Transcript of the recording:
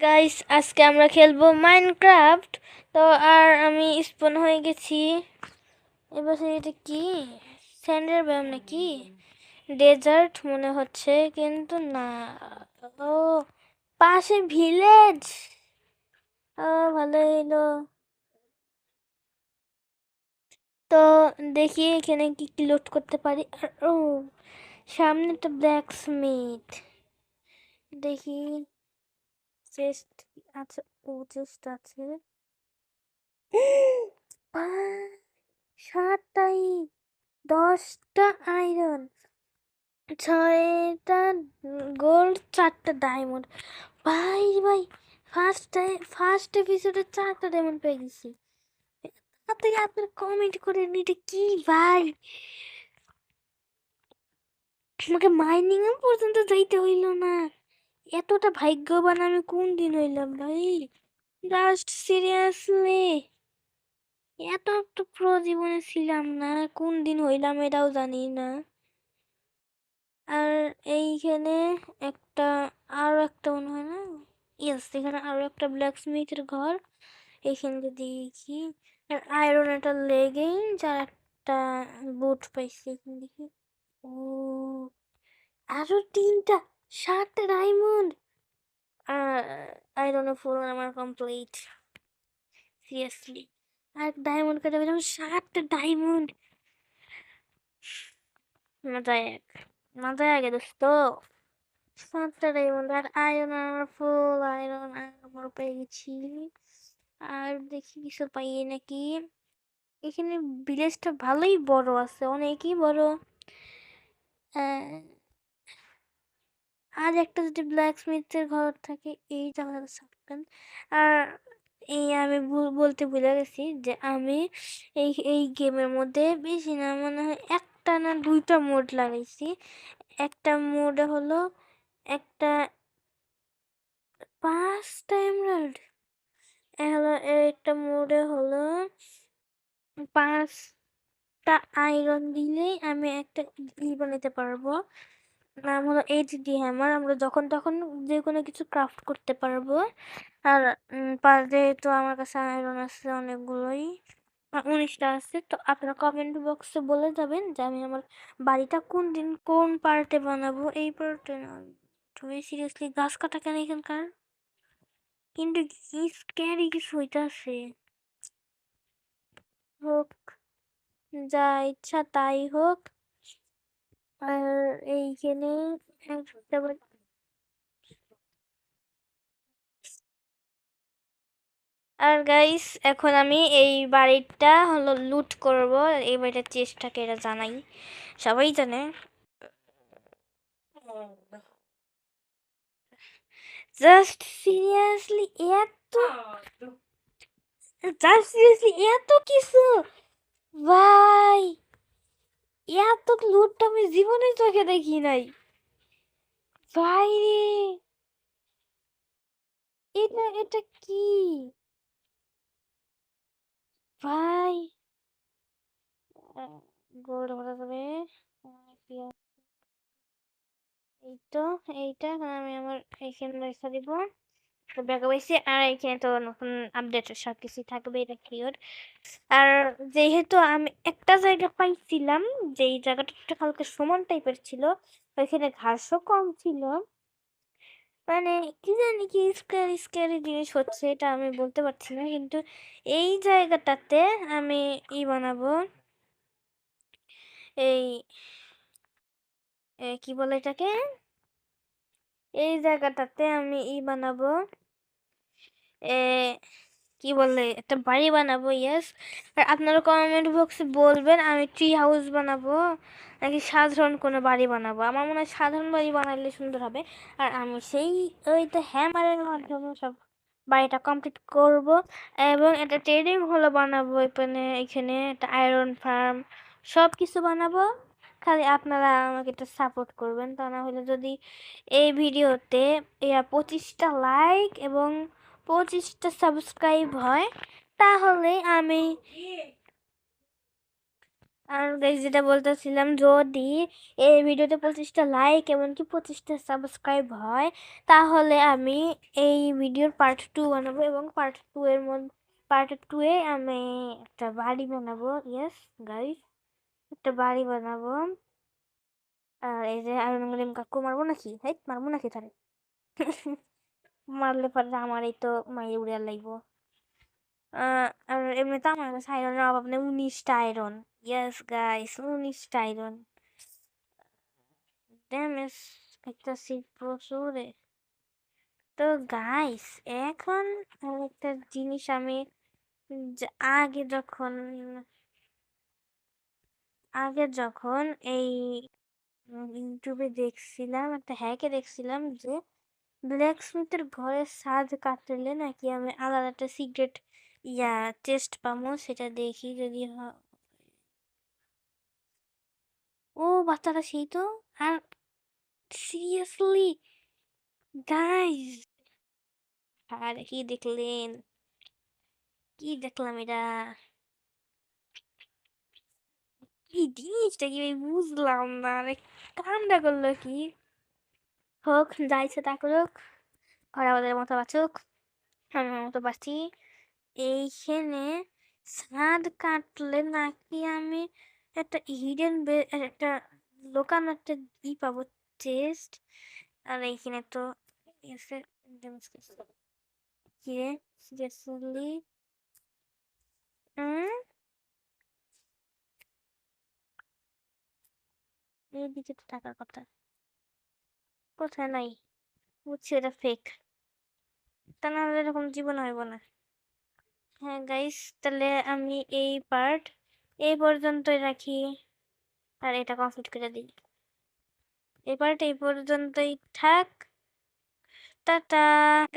Guys আজকে আমরা খেলবো মাইনক্রাফট। তো আর আমি স্পন হয়ে গেছি। এবার এটা কি স্যান্ডের ব্যায়াম নাকি ডেজার্ট মনে হচ্ছে, কিন্তু না। ও পাশে ভিলেজ। ও ভালো হইলো। তো দেখি এখানে কি কি লোড করতে পারি। আর ও সামনে একটা ব্ল্যাক স্মিথ। দেখি চেস্ট আছে। ও চেস্ট আছে। সাতটাই 10টা আয়রন, 6টা গোল্ড, 4টা ডায়মন্ড। ভাই ভাই ফার্স্ট এপিসোডে 4টা ডায়মন্ড পেয়ে গেছি। আপনাকে আপনার কমেন্ট করে এটা কি ভাই, আমাকে মাইনিং পর্যন্ত যাইতে হইল না। এতটা ভাগ্যবান আমি কোন দিন হইলাম ভাই, জাস্ট সিরিয়াসলি এত একটা প্রো জীবনে ছিলাম না, কোন দিন হইলাম এটাও জানি না। আর এইখানে একটা আরো একটা মনে হয় না, ইয়েস এখানে আরো একটা ব্ল্যাক স্মিথের ঘর। এইখানে দেখি আর আয়রন একটা লেগিংস আর একটা বুট পাইছি এখানে দেখি। ও আরো 3টা 7টা ডায়মন্ড। আর আয়রনের ফুল আমার কমপ্লিট সিরিয়াসলি। আর ডায়মন্ড কাটা পেলাম 7টা ডায়মন্ড। মজায় আগে দোস্ত। 7টা ডায়মন্ড আর আয়রন আর ফুল আয়রন আবার পেয়ে গেছি। আর দেখি কিছু পাই নাকি। এখানে ভিলেজটা ভালোই বড় আছে, অনেকই বড়। আর একটা যদি ব্ল্যাক স্মিথের ঘর থাকে এই জায়গাটা থাকতেন। আর এই আমি বলতে ভুলে গেছি যে আমি এই গেমের মধ্যে বেশি না মনে হয় একটা না 2টা মোড লাগাইছি। একটা মোডে হলো একটা 5টা এমরাল্ড, হলো একটা মোডে হলো 5টা আয়রন দিলেই আমি একটা বানাতে পারবো। নাম হলো এইচডি হ্যামার, আমরা যখন তখন যে কোনো কিছু ক্রাফট করতে পারবো। আর যেহেতু আমার কাছে আয়রন আছে অনেকগুলোই, 19টা আছে। তো আপনারা কমেন্ট বক্সে বলে যাবেন যে আমি আমার বাড়িটা কোন দিন কোন পার্টে বানাবো। এই পার্টে না, তুমি সিরিয়াসলি গাছ কাটা কেন এখানকার, কিন্তু কি স্ক্যারি কিছু হইতাছে। হোক, যা ইচ্ছা তাই হোক। আর এইখানে একটা আর গাইস এখন আমি এই বাড়িটা হলো লুট করব। এই বাড়িটার চেষ্টাকে এটা জানাই, সবাই জানে। জাস্ট সিরিয়াসলি এত এত কিছু ভাই, এত লুট আমি জীবনে চোখে দেখি নাই ভাই রে। এটা এটা কি ভাই, গোল্ড হয়ে যাবে। এই তো এইটা এখন আমি আমার এইখানে রেখে দিব। ব্যাগে পাইছি আর এখানে তো নতুন আপডেট সবকিছু থাকবে, এটা ক্লিয়ার। আর যেহেতু আমি একটা জায়গা পাইছিলাম, যেই জায়গাটা একটু হালকা সমান টাইপের ছিল, ওইখানে ঘাসও কম ছিল। মানে কি জানি কি স্ক্যারি স্ক্যারি জিনিস হচ্ছে, এটা আমি বলতে পারছি না। কিন্তু এই জায়গাটাতে আমি বানাবো, এই কি বলে এটাকে, এই জায়গাটাতে আমি বানাবো, এ কি বলে একটা বাড়ি বানাবো। ইয়েস, আর আপনারা কমেন্ট বক্সে বলবেন আমি ট্রি হাউস বানাবো নাকি সাধারণ কোনো বাড়ি বানাবো। আমার মনে হয় সাধারণ বাড়ি বানালে সুন্দর হবে। আর আমি সেই ওই তো হ্যামারের মাধ্যমে সব বাড়িটা কমপ্লিট করব। এবং একটা ট্রেডিং হলো বানাবো, এখানে একটা আয়রন ফার্ম, সব কিছু বানাবো। খালি আপনারা আমাকে একটু সাপোর্ট করবেন, তা না হলে যদি এই ভিডিওতে 25টা লাইক এবং 25টা সাবস্ক্রাইব হয়, তাহলে আর গাইস যেটা বলতেছিলাম, যদি এই ভিডিওতে 25টা লাইক এমনকি 25টা সাবস্ক্রাইব হয়, তাহলে আমি এই ভিডিওর পার্ট 2 বানাবো, এবং পার্ট 2 এ আমি একটা বাড়ি বানাবো। ইয়েস গাইস, একটা বাড়ি বানাবো। আর এই যে আরো কাকু মারবো নাকি? হ্যাঁ, মারবো নাকি তারে? মারলে পরে আমার এই তো মাইরে উড়ে লাগবো। আর এমনিতে আমার কাছে আয়রনের অভাব নেই, 19টা আয়রন। ইয়েস গাইস, 19টা আয়রন। ড্যামেজ খাইতাছি প্রচুরে। তো গাইস, এখন একটা জিনিস আমি যে- আগে যখন এই ইউটিউবে দেখছিলাম, একটা হ্যাকে দেখছিলাম যে ব্ল্যাক স্মিথের ঘরের ছাদ কাটলে নাকি আমি আলাদা একটা সিক্রেট চেস্ট পাবো, সেটা দেখি যদি ও বাচ্চাটা সেই তো। আর সিরিয়াসলি গাইস, আর কি দেখলেন? কি দেখলাম এটা? কি জিনিসটা কি আমি বুঝলাম না, আরে কামটা করলো কি? হোক, যা ইচ্ছে তা করুক, ওরা ওদের মতো বাঁচুক, আমি আমার মতো বাঁচি। এইখানে ছাদ কাটলে নাকি আমি একটা একটা লোকানো একটা পাবো, চেস্ট। আর এইখানে তো এসে কি রে, সিরিয়াসলি? এইদিকে তো টাকার কথা কোথায় নাই, বুঝছি এটা ফেক, তা না হলে এরকম জীবন হইব না। হ্যাঁ গাইস, তাহলে আমি এই পর্যন্তই রাখি, আর এটা কমপ্লিট করে দিই। এই পার্ট এই পর্যন্তই থাক। টাটা।